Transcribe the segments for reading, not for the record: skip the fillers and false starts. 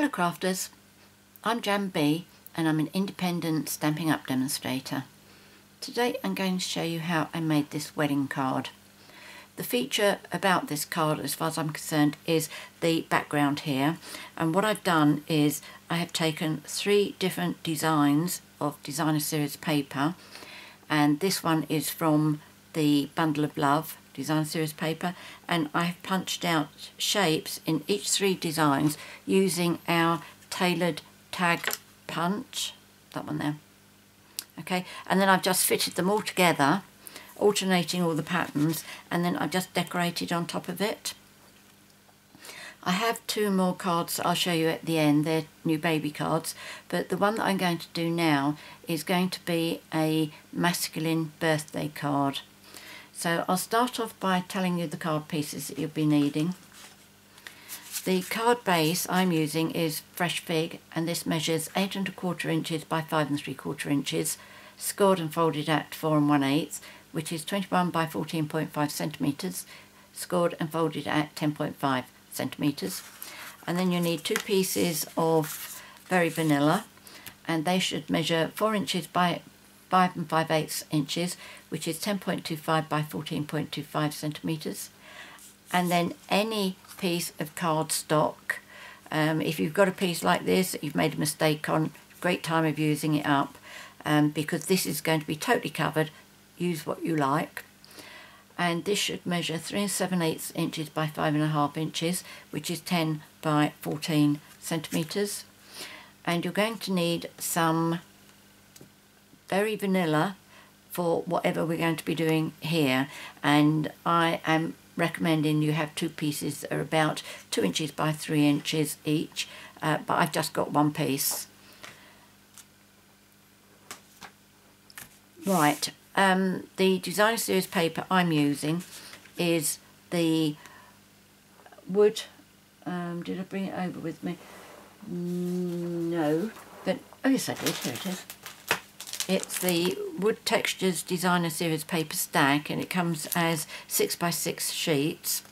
Hello crafters, I'm Jan B and I'm an independent Stampin' Up demonstrator. Today I'm going to show you how I made this wedding card. The feature about this card, as far as I'm concerned, is the background here, and what I've done is I have taken 3 different designs of designer series paper, and this one is from the Bundle of Love design series paper, and I've punched out shapes in each 3 designs using our tailored tag punch, that one there, okay, and then I've just fitted them all together, alternating all the patterns, and then I've just decorated on top of it. I have 2 more cards that I'll show you at the end. They're new baby cards, but the one that I'm going to do now is going to be a masculine birthday card. So I'll start off by telling you the card pieces that you'll be needing. The card base I'm using is Fresh Fig, and this measures 8 1/4 inches by 5 3/4 inches, scored and folded at 4 1/8, which is 21 by 14.5 centimetres, scored and folded at 10.5 centimetres. And then you need 2 pieces of Very Vanilla, and they should measure 4 inches by 5 5/8 inches, which is 10.25 by 14.25 centimetres. And then any piece of cardstock, if you've got a piece like this that you've made a mistake on, great time of using it up, because this is going to be totally covered. Use what you like. And this should measure 3 7/8 inches by 5 1/2 inches, which is 10 by 14 centimetres. And you're going to need some Very Vanilla for whatever we're going to be doing here, and I am recommending you have 2 pieces that are about 2 inches by 3 inches each, but I've just got 1 piece. Right, the designer series paper I'm using is the wood, did I bring it over with me? No, but oh yes I did, here it is. It's the Wood Textures Designer Series paper stack, and it comes as 6 by 6 sheets.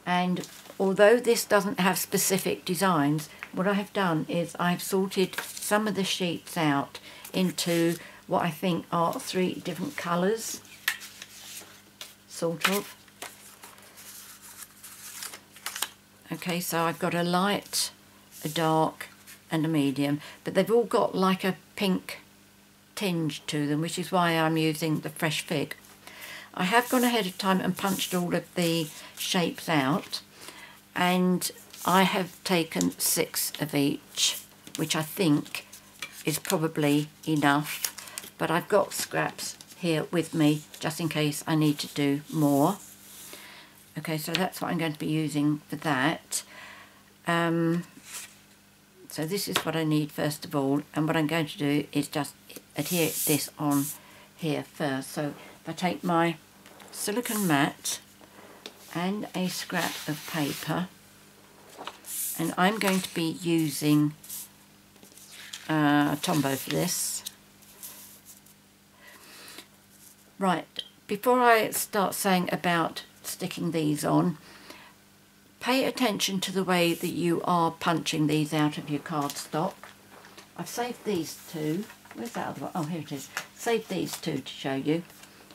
And although this doesn't have specific designs, what I have done is I've sorted some of the sheets out into what I think are 3 different colours, sort of. Okay, so I've got a light, a dark and a medium, but they've all got like a pink tinge to them, which is why I'm using the Fresh Fig. I have gone ahead of time and punched all of the shapes out, and I have taken 6 of each, which I think is probably enough, but I've got scraps here with me just in case I need to do more. Okay, so that's what I'm going to be using for that. So this is what I need first of all, and what I'm going to do is just adhere this on here first. So if I take my silicone mat and a scrap of paper, and I'm going to be using Tombow for this. Right, before I start saying about sticking these on, pay attention to the way that you are punching these out of your cardstock. I've saved these 2. Where's that other one? Oh, here it is. Saved these 2 to show you.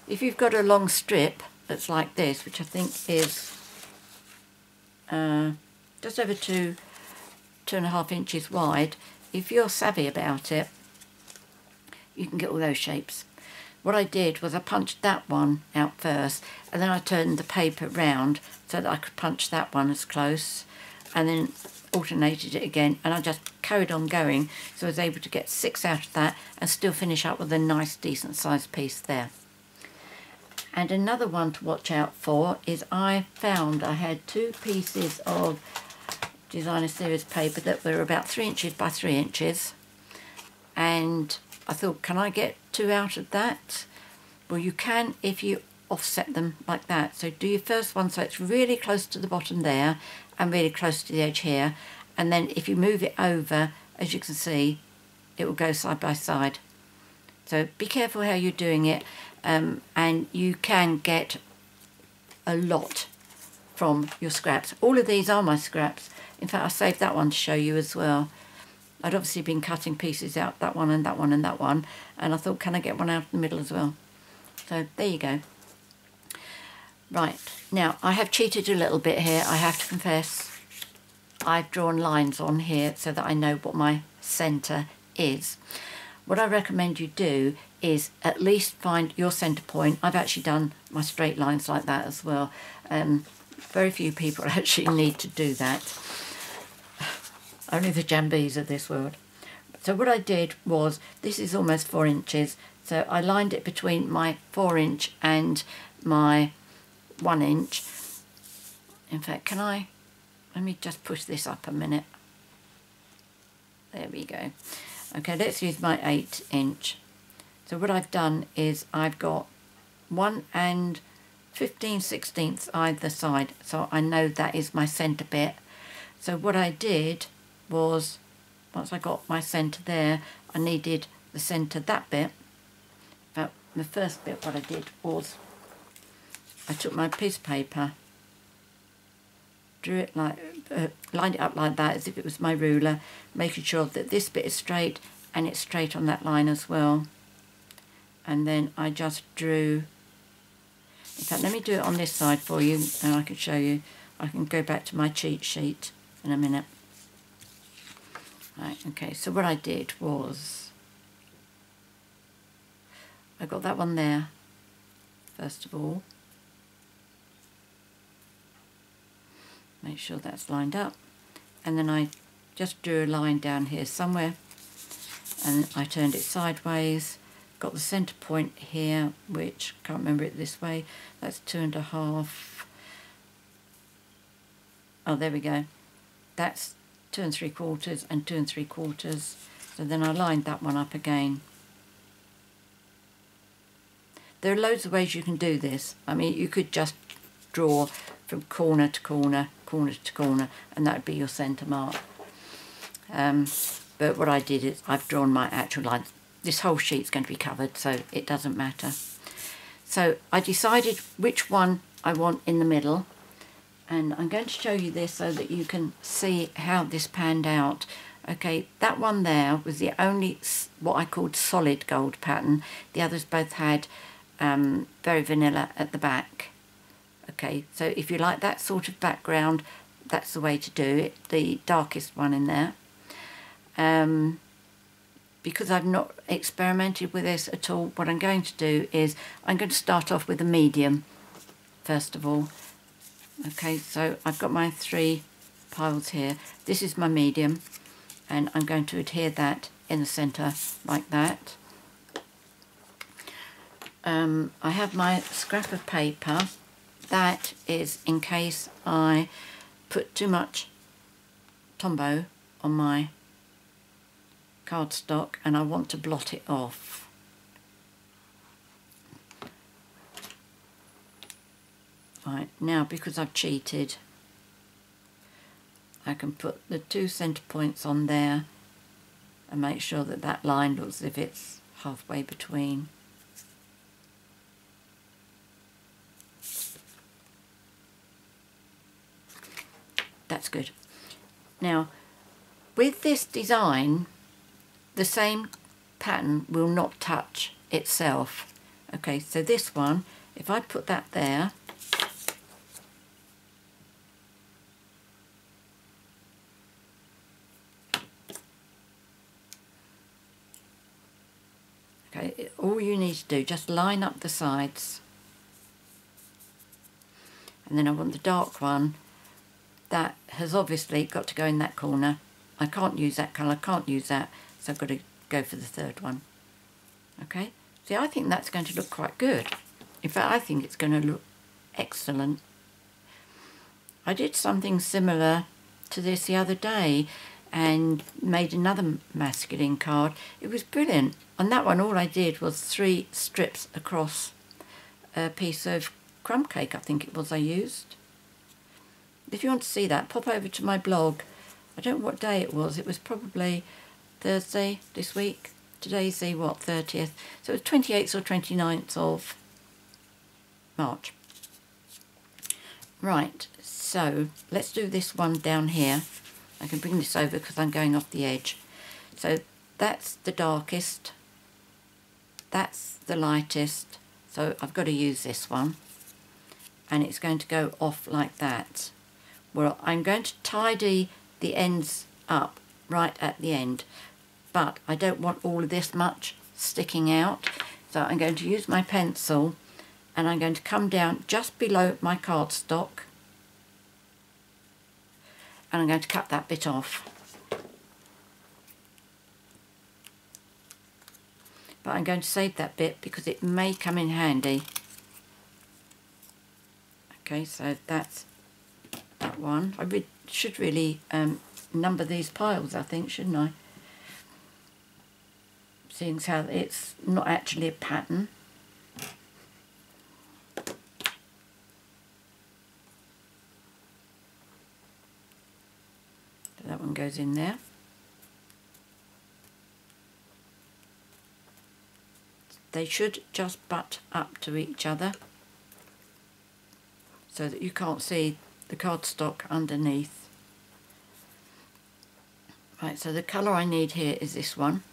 If you've got a long strip that's like this, which I think is just over 2 1/2 inches wide, if you're savvy about it, you can get all those shapes. What I did was I punched that one out first, and then I turned the paper round so that I could punch that one as close, and then alternated it again, and I just carried on going, so I was able to get 6 out of that and still finish up with a nice decent sized piece there. And another one to watch out for is I found I had 2 pieces of designer series paper that were about 3 inches by 3 inches, and I thought, can I get 2 out of that? Well, you can if you offset them like that. So do your first one so it's really close to the bottom there and really close to the edge here, and then if you move it over, as you can see, it will go side by side. So be careful how you're doing it, and you can get a lot from your scraps. All of these are my scraps, In fact, I saved that one to show you as well. I'd obviously been cutting pieces out, that one and that one and that one, and I thought, can I get one out in the middle as well? So there you go. Right, now I have cheated a little bit here, I have to confess. I've drawn lines on here so that I know what my centre is. What I recommend you do is at least find your centre point. I've actually done my straight lines like that as well. Very few people actually need to do that. Only the Jambes of this world. So what I did was, this is almost 4 inches, so I lined it between my 4-inch and my 1 inch. In fact, let me just push this up a minute. There we go. Okay, let's use my 8-inch. So what I've done is I've got 1 and 15/16 either side, so I know that is my centre bit. So what I did was, once I got my centre there, I needed the centre that bit. But the first bit, what I did was I took my piece of paper, drew it like, lined it up like that as if it was my ruler, making sure that this bit is straight and it's straight on that line as well. And then I just drew, in fact let me do it on this side for you and I can show you. I can go back to my cheat sheet in a minute. Right, okay, so what I did was, I got that one there, first of all. Make sure that's lined up. And then I just drew a line down here somewhere. And I turned it sideways. Got the centre point here, which, can't remember it this way. That's 2.5. Oh, there we go. That's 2 3/4 and 2 3/4. So then I lined that one up again. There are loads of ways you can do this. I mean, you could just draw from corner to corner, corner to corner, and that would be your centre mark. But what I did is I've drawn my actual line. This whole sheet's going to be covered, so it doesn't matter. So I decided which one I want in the middle, and I'm going to show you this so that you can see how this panned out. Okay, that one there was the only what I called solid gold pattern. The others both had very vanilla at the back. Okay, so if you like that sort of background, that's the way to do it, the darkest one in there. Because I've not experimented with this at all, what I'm going to do is I'm going to start off with a medium first of all. Okay, so I've got my 3 piles here. This is my medium, and I'm going to adhere that in the centre like that. I have my scrap of paper. That is in case I put too much Tombow on my cardstock and I want to blot it off. Right, now because I've cheated, I can put the 2 centre points on there and make sure that that line looks as if it's halfway between. That's good. Now, with this design, the same pattern will not touch itself. Okay, so this one, if I put that there, okay, all you need to do, just line up the sides. And then I want the dark one. That has obviously got to go in that corner. I can't use that colour, can't use that, so I've got to go for the third one. Okay, see, I think that's going to look quite good. In fact, I think it's going to look excellent. I did something similar to this the other day and made another masculine card. It was brilliant. On that one, all I did was 3 strips across a piece of crumb cake, I think it was I used. If you want to see that, pop over to my blog. I don't know what day it was. It was probably Thursday this week. Today's the, what, 30th? So it was 28th or 29th of March. Right, so let's do this one down here. I can bring this over because I'm going off the edge. So that's the darkest, that's the lightest, so I've got to use this one, and it's going to go off like that. Well, I'm going to tidy the ends up right at the end, but I don't want all of this much sticking out, so I'm going to use my pencil and I'm going to come down just below my cardstock and I'm going to cut that bit off. But I'm going to save that bit because it may come in handy. Okay, so that's that one. I should really number these piles, I think, shouldn't I? Seeing as how it's not actually a pattern. So that one goes in there. They should just butt up to each other so that you can't see the cardstock underneath. Right, so the colour I need here is this one.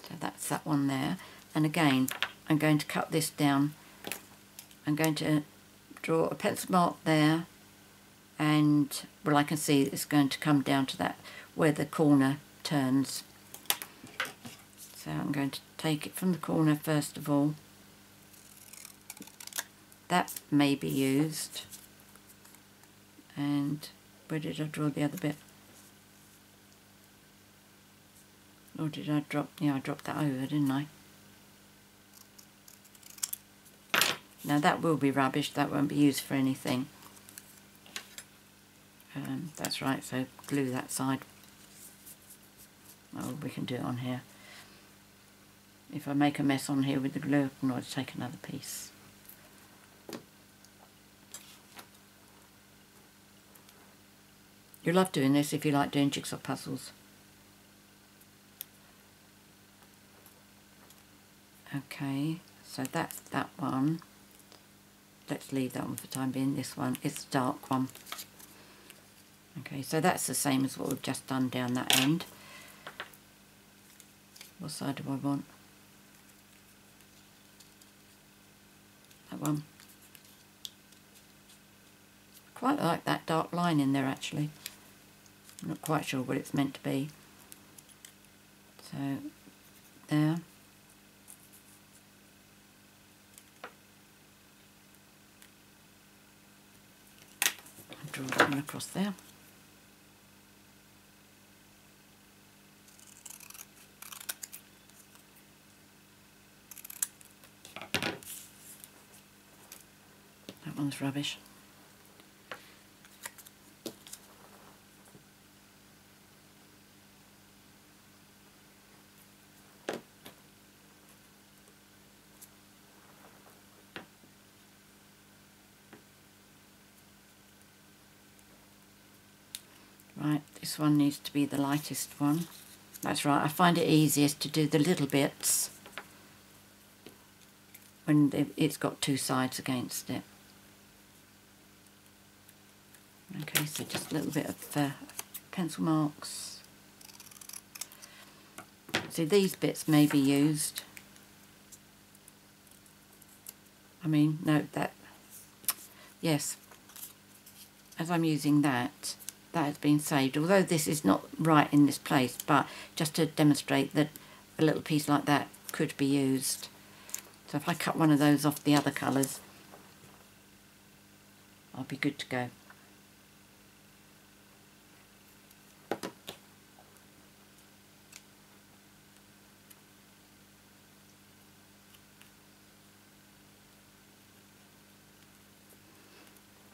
So that's that one there. And again, I'm going to cut this down. I'm going to draw a pencil mark there, and well, I can see it's going to come down to that where the corner turns. So I'm going to take it from the corner first of all. That may be used. And where did I draw the other bit? Or did I drop? Yeah, I dropped that over, didn't I? Now that will be rubbish, that won't be used for anything. That's right, so glue that side. Oh, we can do it on here. If I make a mess on here with the glue, I can always take another piece. You'll love doing this if you like doing jigsaw puzzles. Okay, so that's that one. Let's leave that one for the time being. This one is the dark one. Okay, so that's the same as what we've just done down that end. What side do I want? That one. Quite like that dark line in there actually. I'm not quite sure what it's meant to be. So, there. I'll draw that one across there. That one's rubbish. Right, this one needs to be the lightest one. That's right, I find it easiest to do the little bits when it's got two sides against it. Okay, so just a little bit of pencil marks. See, these bits may be used. I mean, no, yes, as I'm using that, that has been saved, although this is not right in this place, but just to demonstrate that a little piece like that could be used. So if I cut one of those off the other colours, I'll be good to go.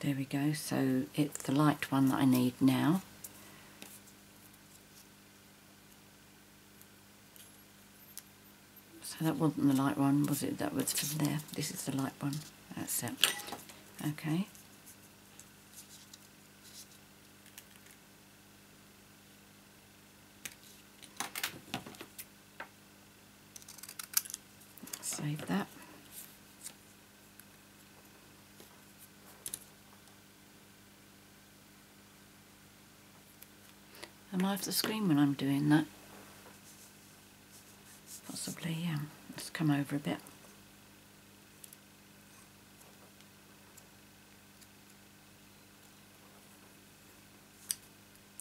There we go, so it's the light one that I need now. So that wasn't the light one, was it? That was from there. This is the light one. That's it. Okay. Save that. eye of the screen when I'm doing that. Possibly, yeah. Let's come over a bit.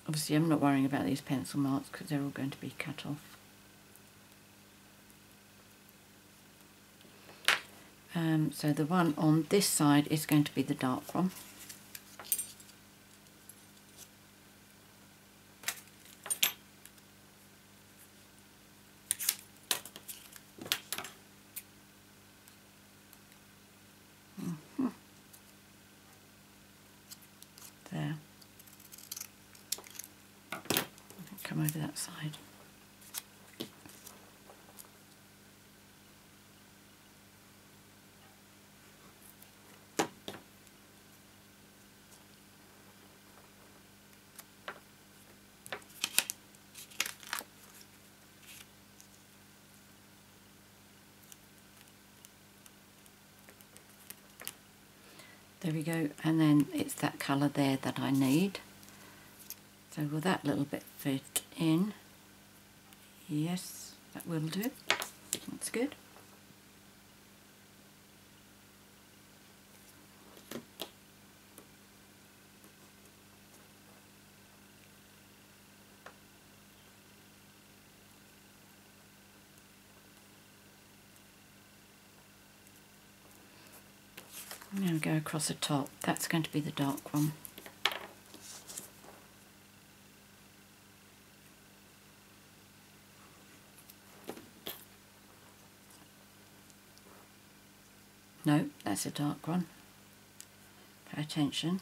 Obviously I'm not worrying about these pencil marks because they're all going to be cut off. So the one on this side is going to be the dark one. There. Come over that side. There we go, and then it's that colour there that I need. So will that little bit fit in? Yes, that will do. That's good. Now we go across the top. That's going to be the dark one. No, that's a dark one. Pay attention.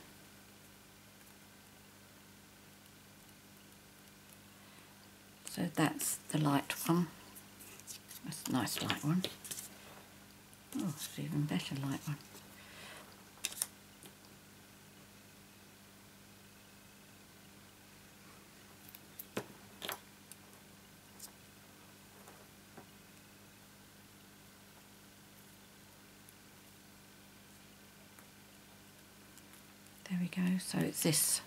So that's the light one. That's a nice light one. Oh, it's an even better light one. There we go, so it's this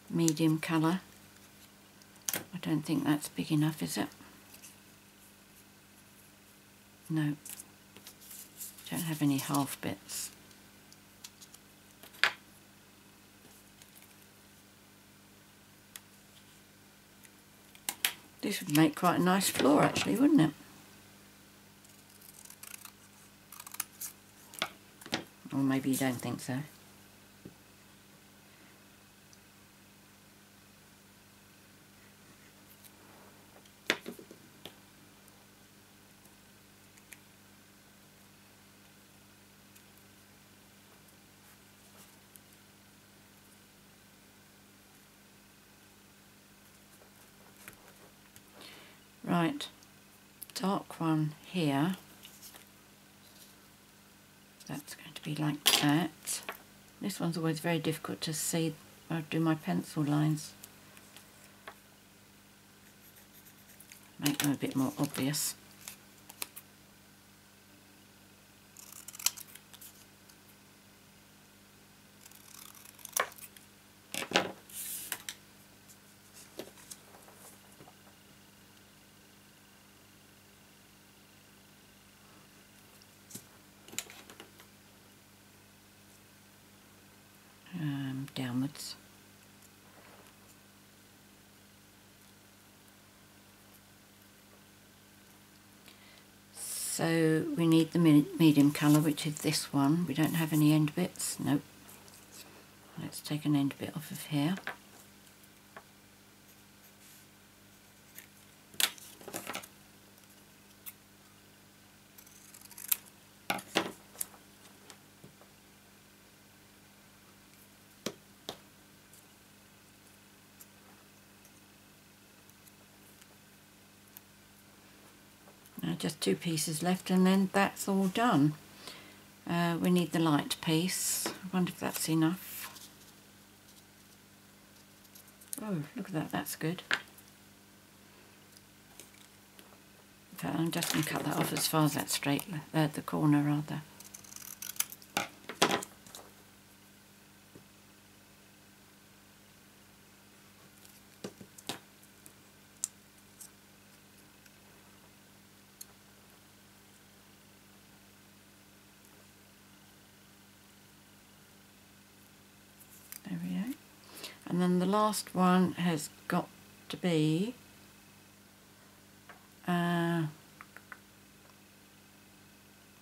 medium colour. I don't think that's big enough, is it? No, don't have any half bits. This would make quite a nice floor actually, wouldn't it? Or maybe you don't think so. Right, dark one here, that's going to be like that. This one's always very difficult to see when I do my pencil lines. Make them a bit more obvious. Downwards. So we need the medium colour, which is this one. We don't have any end bits. Nope. Let's take an end bit off of here. Just 2 pieces left and then that's all done. We need the light piece. I wonder if that's enough. Oh, look at that, that's good. In fact, I'm just going to cut that off as far as that straight, the corner rather. And then the last one has got to be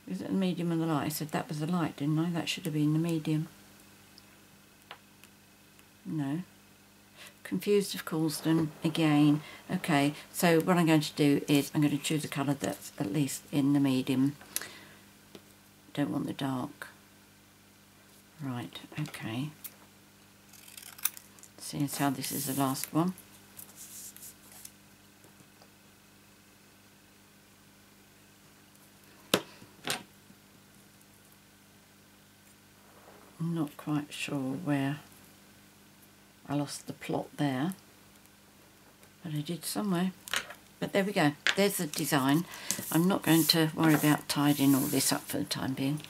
is it the medium and the light? I said that was the light, didn't I? That should have been the medium. No. Confused of Coulsdon again. Okay, so what I'm going to do is I'm going to choose a colour that's at least in the medium. Don't want the dark. Right, okay. Seeing as how this is the last one. I'm not quite sure where I lost the plot there, but I did somewhere. But there we go, there's the design. I'm not going to worry about tidying all this up for the time being.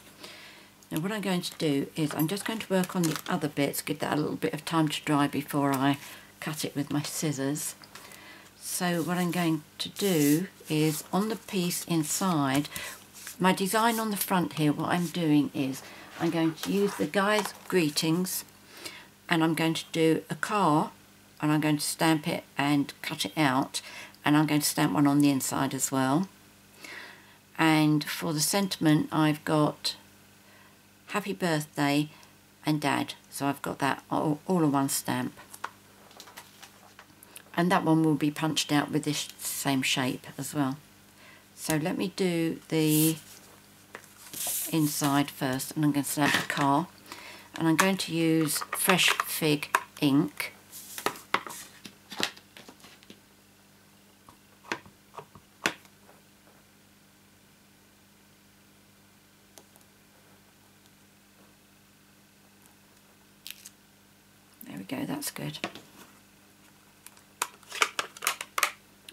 Now what I'm going to do is I'm just going to work on the other bits, give that a little bit of time to dry before I cut it with my scissors. So what I'm going to do is on the piece inside, my design on the front here, what I'm doing is I'm going to use the guy's greetings, and I'm going to do a car, and I'm going to stamp it and cut it out, and I'm going to stamp one on the inside as well. And for the sentiment I've got happy birthday and dad, so I've got that all in one stamp. And that one will be punched out with this same shape as well. So let me do the inside first, and I'm going to stamp a car, and I'm going to use fresh Fig ink. There we go, that's good.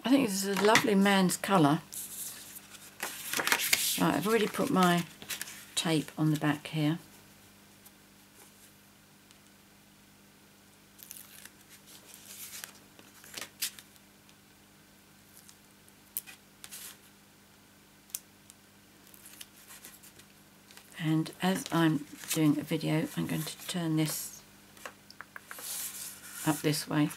I think this is a lovely man's colour. Right, I've already put my tape on the back here. And as I'm doing a video, I'm going to turn this up this way.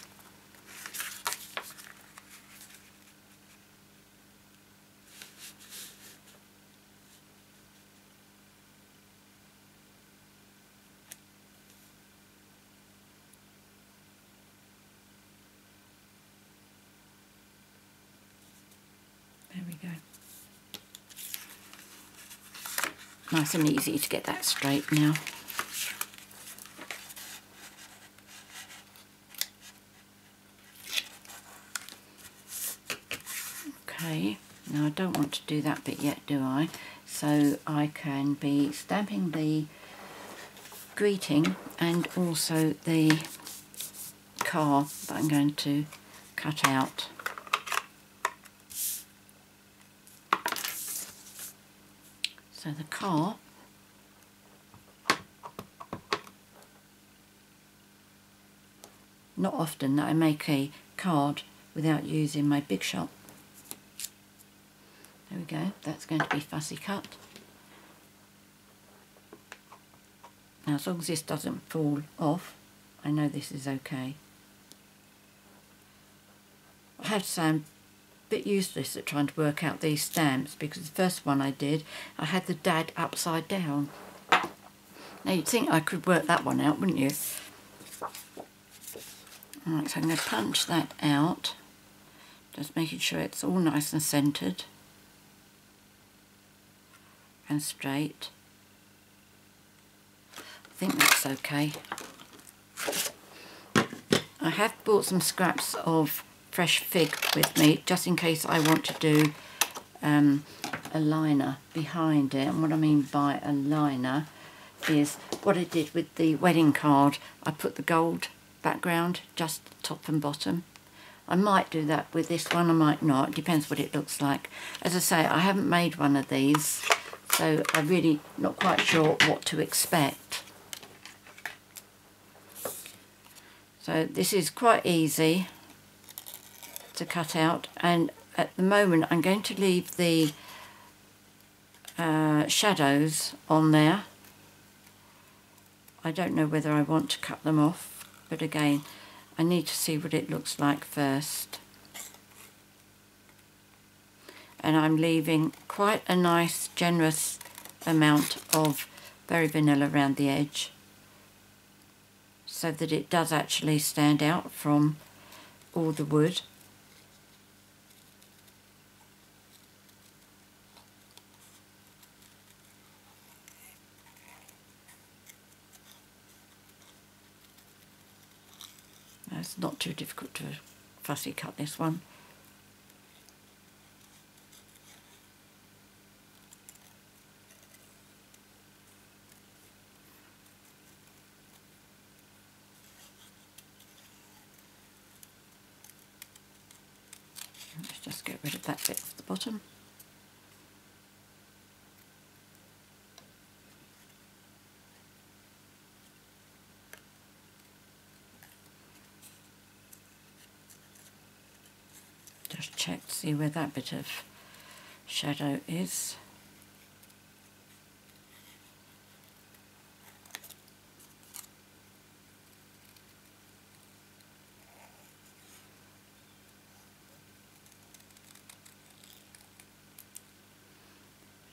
There we go. Nice and easy to get that straight now. Okay, now I don't want to do that bit yet, do I? So I can be stamping the greeting and also the car that I'm going to cut out. So the car, not often that I make a card without using my Big Shot. There we go, that's going to be fussy cut. Now as long as this doesn't fall off, I know this is okay. I have to say I'm bit useless at trying to work out these stamps, because the first one I did, I had the dad upside down. Now you'd think I could work that one out, wouldn't you? Alright, so I'm going to punch that out, just making sure it's all nice and centred and straight. I think that's okay. I have bought some scraps of fresh Fig with me, just in case I want to do a liner behind it. And what I mean by a liner is what I did with the wedding card. I put the gold background just top and bottom. I might do that with this one, I might not, it depends what it looks like. As I say, I haven't made one of these, so I'm really not quite sure what to expect. So this is quite easy to cut out, and at the moment I'm going to leave the shadows on there. I don't know whether I want to cut them off, but again I need to see what it looks like first. And I'm leaving quite a nice generous amount of Berry Vanilla around the edge so that it does actually stand out from all the wood. It's not too difficult to fussy cut this one. Let's just get rid of that bit at the bottom. Just check to see where that bit of shadow is.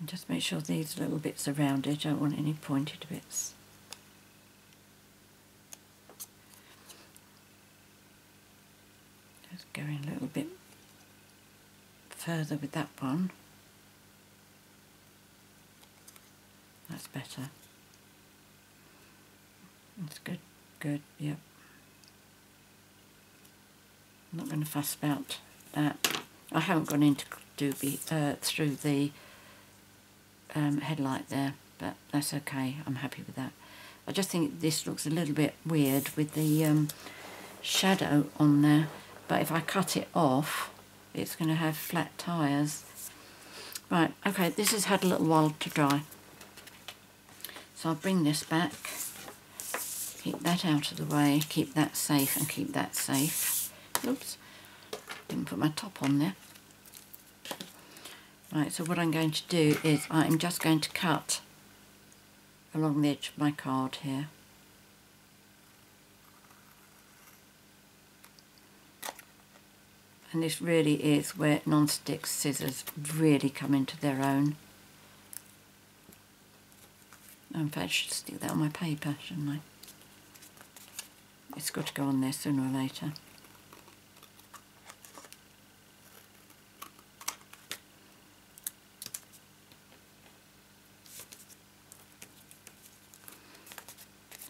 And just make sure these little bits are rounded, I don't want any pointed bits. Just going a little bit further with that one. That's better. That's good, good, yep. I'm not going to fuss about that. I haven't gone into through the headlight there, but that's okay, I'm happy with that. I just think this looks a little bit weird with the shadow on there, but if I cut it off it's going to have flat tires. Right, okay, this has had a little while to dry, so I'll bring this back, keep that out of the way, keep that safe and keep that safe. Oops, didn't put my top on there. Right, so what I'm going to do is I'm just going to cut along the edge of my card here. And this really is where non-stick scissors really come into their own. In fact, I should stick that on my paper, shouldn't I? It's got to go on there sooner or later.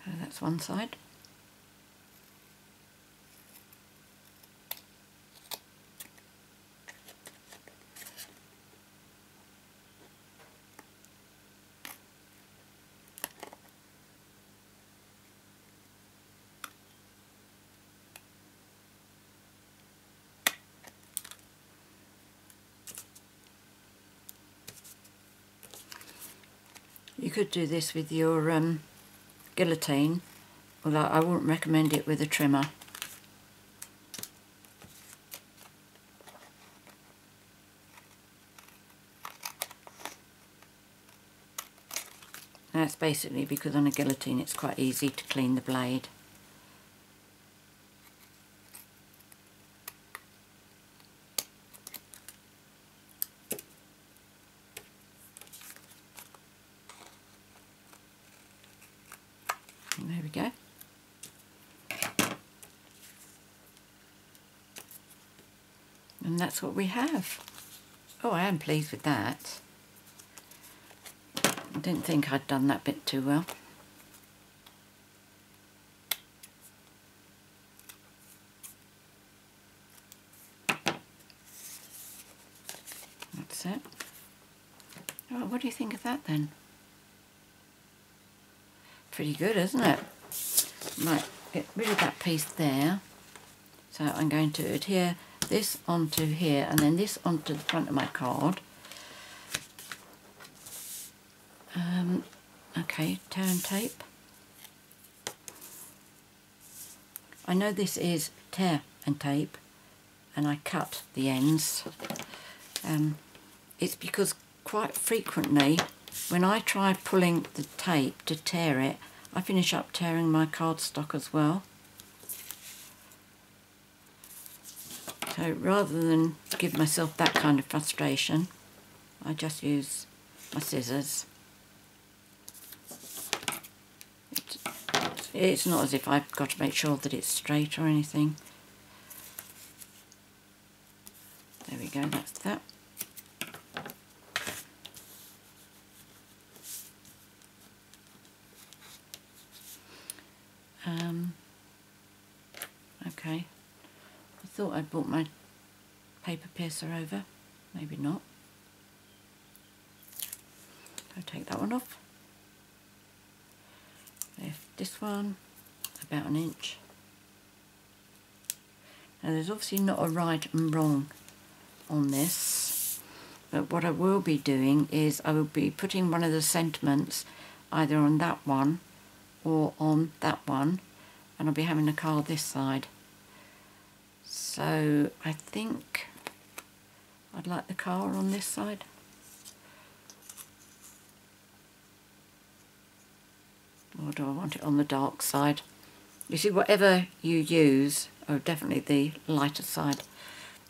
So that's one side. You could do this with your guillotine, although I wouldn't recommend it with a trimmer. That's basically because on a guillotine it's quite easy to clean the blade. There we go. And that's what we have. Oh, I am pleased with that. I didn't think I'd done that bit too well. That's it. Oh, what do you think of that then? Pretty good, isn't it? Right, get rid of that piece there. So I'm going to adhere this onto here and then this onto the front of my card. Okay, turn tape. I know this is tear and tape and I cut the ends. It's because quite frequently when I try pulling the tape to tear it, I finish up tearing my cardstock as well. So rather than give myself that kind of frustration, I just use my scissors. It's not as if I've got to make sure that it's straight or anything. There we go, that's that. Okay, I thought I'd brought my paper piercer over, maybe not. I'll take that one off. Lift this one about 1 inch. Now there's obviously not a right and wrong on this, but what I will be doing is I will be putting one of the sentiments either on that one or on that one, and I'll be having the card this side. So I think I'd like the car on this side. Or do I want it on the dark side? You see, whatever you use, oh, definitely the lighter side.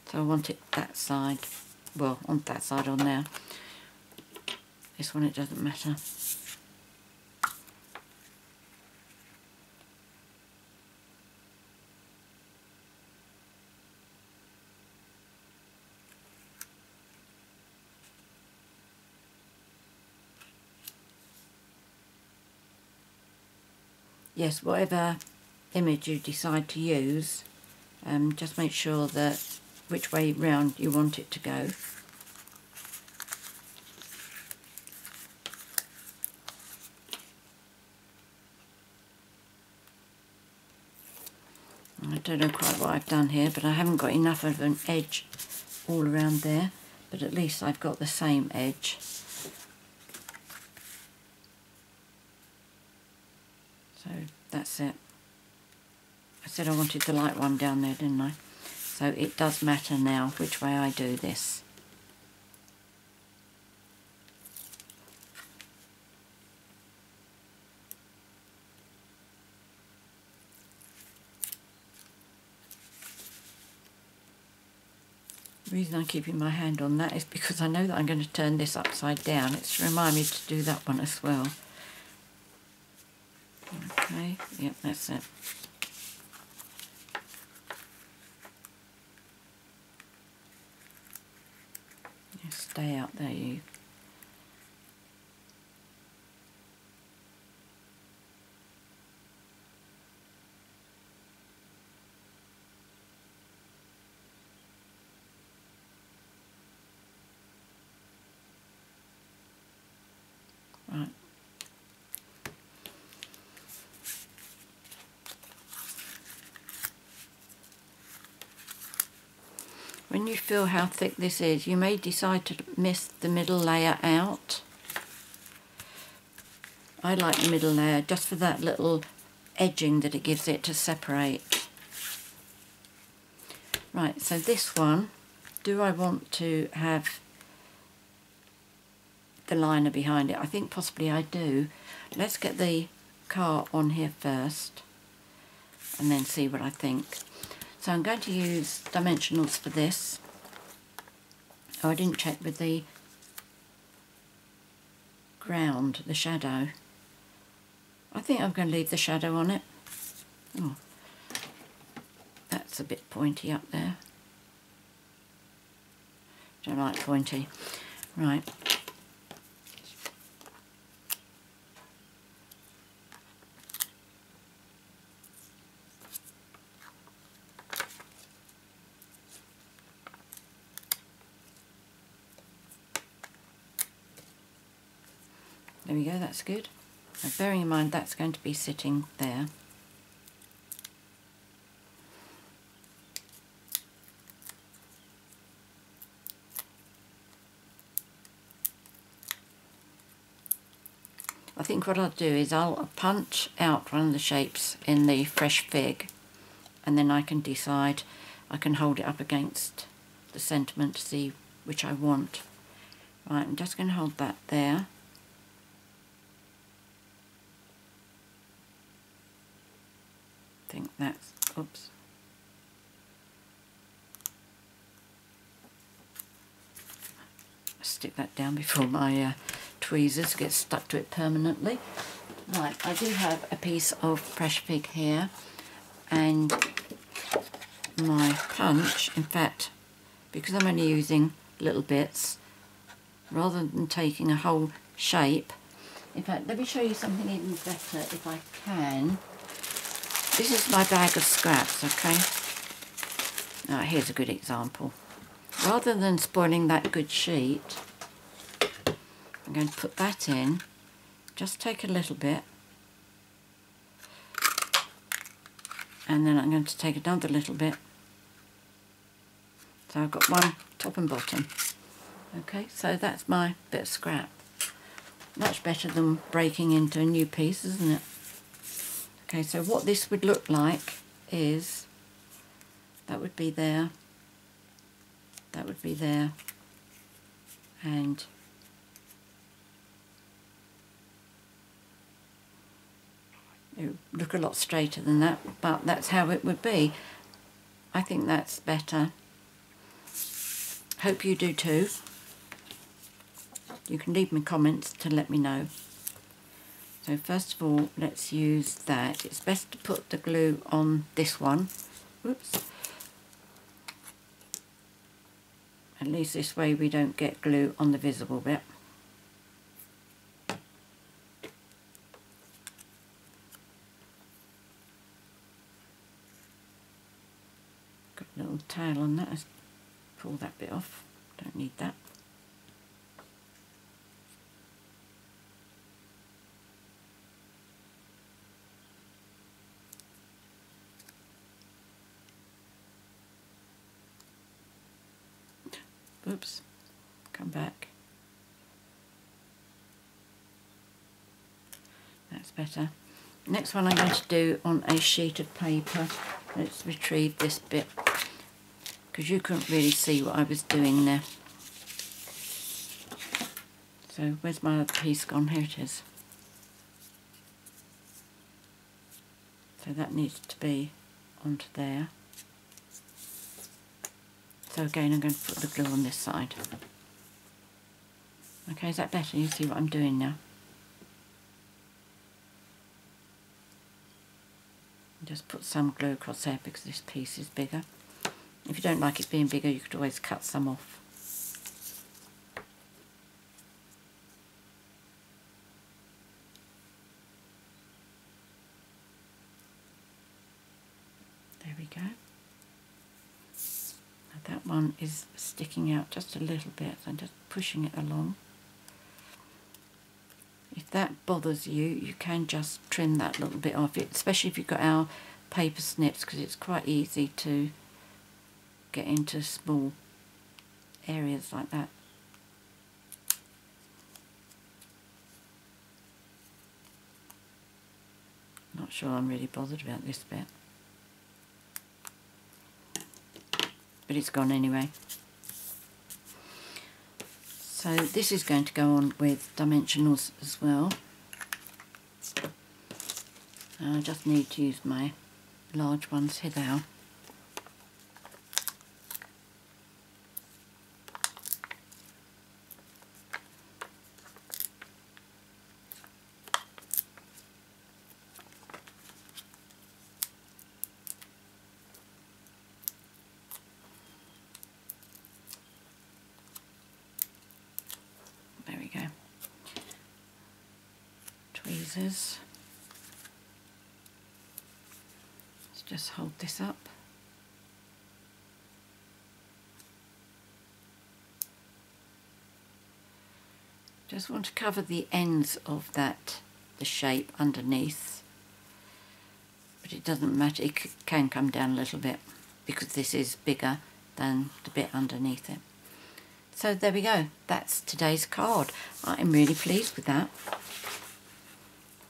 So I want it that side. Well, on that side on there. This one, it doesn't matter. Yes, whatever image you decide to use, just make sure that which way round you want it to go. I don't know quite what I've done here, but I haven't got enough of an edge all around there, but at least I've got the same edge. So that's it. I said I wanted the light one down there, didn't I? So it does matter now which way I do this. The reason I'm keeping my hand on that is because I know that I'm going to turn this upside down. It's to remind me to do that one as well. Okay, yep, that's it. You stay out there, you. Right. When you feel how thick this is, you may decide to miss the middle layer out. I like the middle layer just for that little edging that it gives it to separate. Right, so this one, do I want to have the liner behind it? I think possibly I do. Let's get the car on here first and then see what I think. So I'm going to use dimensionals for this. Oh, I didn't check with the ground, the shadow. I think I'm going to leave the shadow on it. Oh, that's a bit pointy up there. Don't like pointy. Right. There we go, that's good. Now, bearing in mind that's going to be sitting there. I think what I'll do is I'll punch out one of the shapes in the fresh fig, and then I can decide, I can hold it up against the sentiment to see which I want. Right, I'm just going to hold that there. I think that's, oops. stick that down before my tweezers get stuck to it permanently. Right, I do have a piece of pressure fig here and my punch. In fact, because I'm only using little bits, rather than taking a whole shape, in fact, let me show you something even better if I can. This is my bag of scraps, okay? Now, here's a good example. Rather than spoiling that good sheet, I'm going to put that in, just take a little bit, and then I'm going to take another little bit. So I've got one top and bottom. Okay, so that's my bit of scrap. Much better than breaking into a new piece, isn't it? Okay, so what this would look like is, that would be there, that would be there, and it would look a lot straighter than that, but that's how it would be. I think that's better. Hope you do too. You can leave me comments to let me know. So first of all, let's use that. It's best to put the glue on this one. Oops. At least this way we don't get glue on the visible bit. Got a little tail on that. Let's pull that bit off. Don't need that. Oops, come back. That's better. Next one I'm going to do on a sheet of paper. Let's retrieve this bit, because you couldn't really see what I was doing there. So where's my other piece gone? Here it is. So that needs to be onto there. So again, I'm going to put the glue on this side. Okay, is that better? You see what I'm doing now? Just put some glue across there because this piece is bigger. If you don't like it being bigger, you could always cut some off. There we go. That one is sticking out just a little bit, so I'm just pushing it along. If that bothers you, you can just trim that little bit off it, especially if you've got our paper snips, because it's quite easy to get into small areas like that. Not sure I'm really bothered about this bit, but it's gone anyway. So this is going to go on with dimensionals as well. I just need to use my large ones. Here they are. There we go. Tweezers. Let's just hold this up. Just want to cover the ends of that, the shape underneath. But it doesn't matter, it can come down a little bit because this is bigger than the bit underneath it. So there we go, that's today's card. I'm really pleased with that.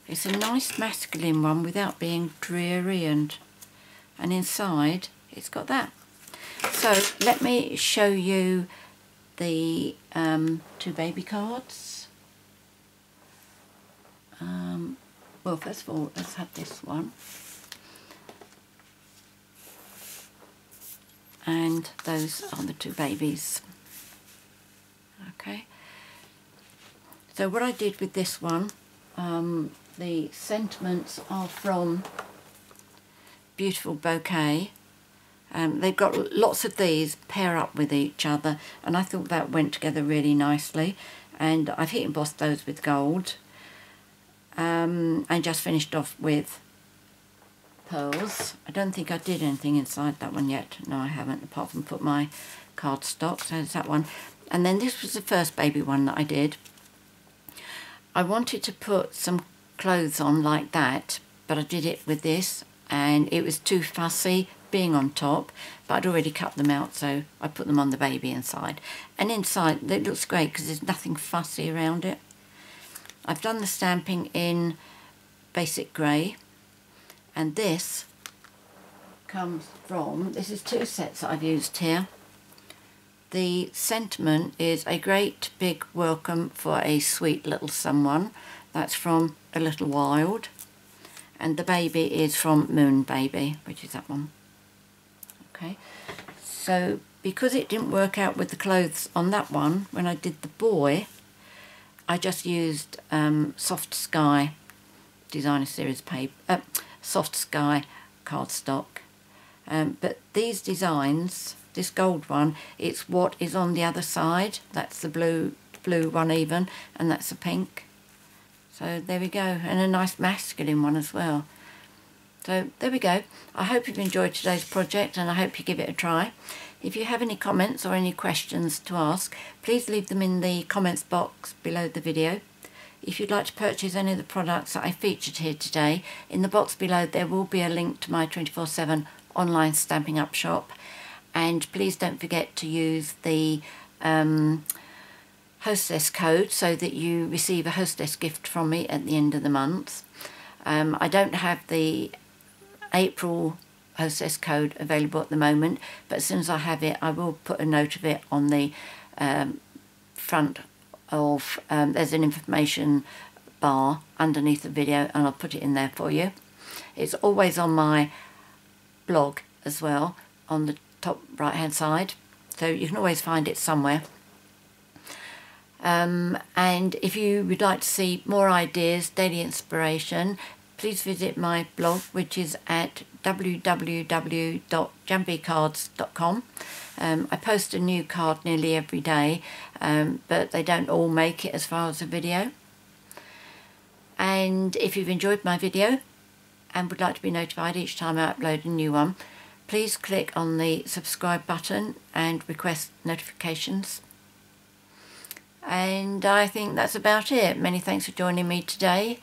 It's a nice masculine one without being dreary, and inside it's got that. So let me show you the two baby cards. Well, first of all, let's have this one. And those are the two babies. Okay, So what I did with this one, the sentiments are from Beautiful Bouquet. They've got lots of these pair up with each other, and I thought that went together really nicely. And I've heat embossed those with gold, and just finished off with pearls. I don't think I did anything inside that one yet. No, I haven't, apart from put my cardstock. So there's that one. And then this was the first baby one that I did. I wanted to put some clothes on like that, but I did it with this, and it was too fussy being on top, but I'd already cut them out, so I put them on the baby inside. And inside it looks great because there's nothing fussy around it. I've done the stamping in basic grey, and this comes from, this is 2 sets that I've used here. The sentiment is a great big welcome for a sweet little someone. That's from A Little Wild. And the baby is from Moon Baby, which is that one. Okay, so because it didn't work out with the clothes on that one, when I did the boy, I just used Soft Sky Designer Series paper, Soft Sky cardstock. But these designs, this gold one, it's what is on the other side. That's the blue one even, and that's the pink. So there we go, and a nice masculine one as well. So there we go. I hope you've enjoyed today's project, and I hope you give it a try. If you have any comments or any questions to ask, please leave them in the comments box below the video. If you'd like to purchase any of the products that I featured here today, in the box below there will be a link to my 24/7 online Stampin' Up shop. And please don't forget to use the hostess code so that you receive a hostess gift from me at the end of the month. I don't have the April hostess code available at the moment, but as soon as I have it, I will put a note of it on the front of, there's an information bar underneath the video, and I'll put it in there for you. It's always on my blog as well, on the top right hand side, so you can always find it somewhere. And if you would like to see more ideas, daily inspiration, please visit my blog, which is at www.jambecards.com. I post a new card nearly every day, but they don't all make it as far as a video. And if you've enjoyed my video and would like to be notified each time I upload a new one, please click on the subscribe button and request notifications. And I think that's about it. Many thanks for joining me today.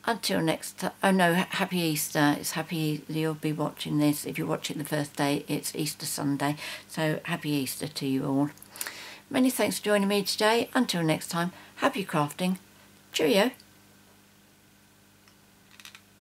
Until next time. Oh no, happy Easter. It's happy you'll be watching this. If you watch it the first day, it's Easter Sunday. So happy Easter to you all. Many thanks for joining me today. Until next time, happy crafting. Cheerio.